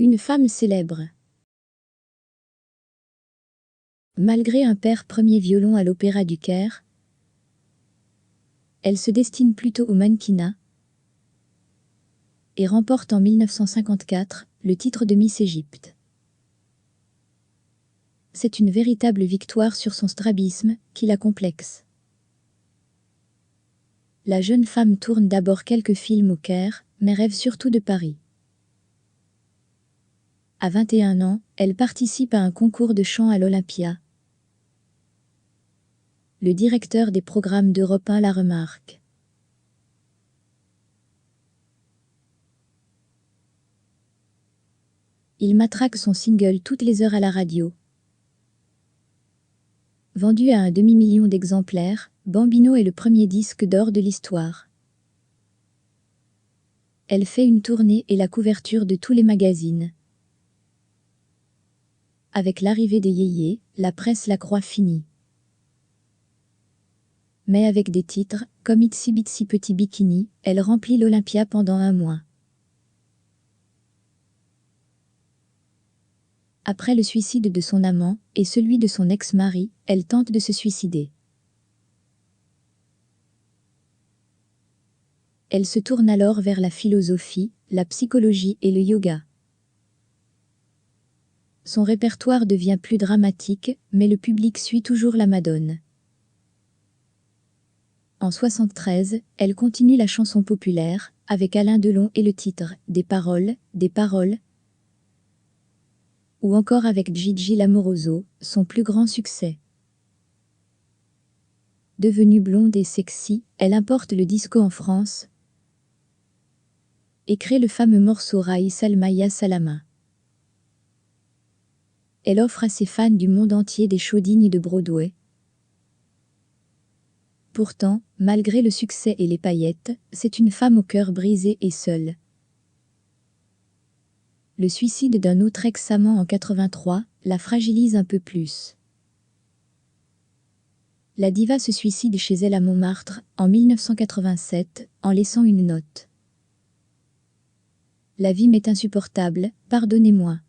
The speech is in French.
Une femme célèbre. Malgré un père premier violon à l'Opéra du Caire, elle se destine plutôt au mannequinat et remporte en 1954 le titre de Miss Égypte. C'est une véritable victoire sur son strabisme qui la complexe. La jeune femme tourne d'abord quelques films au Caire, mais rêve surtout de Paris. À 21 ans, elle participe à un concours de chant à l'Olympia. Le directeur des programmes d'Europe 1 la remarque. Il matraque son single toutes les heures à la radio. Vendu à un demi-million d'exemplaires, Bambino est le premier disque d'or de l'histoire. Elle fait une tournée et la couverture de tous les magazines. Avec l'arrivée des yéyés, la presse la croit finie. Mais avec des titres, comme Itsy Bitsy Petit Bikini, elle remplit l'Olympia pendant un mois. Après le suicide de son amant et celui de son ex-mari, elle tente de se suicider. Elle se tourne alors vers la philosophie, la psychologie et le yoga. Son répertoire devient plus dramatique, mais le public suit toujours la Madone. En 1973, elle continue la chanson populaire, avec Alain Delon et le titre « Des paroles », ou encore avec Gigi Lamoroso, son plus grand succès. Devenue blonde et sexy, elle importe le disco en France et crée le fameux morceau Raï Salma Ya Salama. Elle offre à ses fans du monde entier des shows dignes de Broadway. Pourtant, malgré le succès et les paillettes, c'est une femme au cœur brisé et seule. Le suicide d'un autre ex-amant en 1983 la fragilise un peu plus. La diva se suicide chez elle à Montmartre en 1987 en laissant une note. La vie m'est insupportable, pardonnez-moi.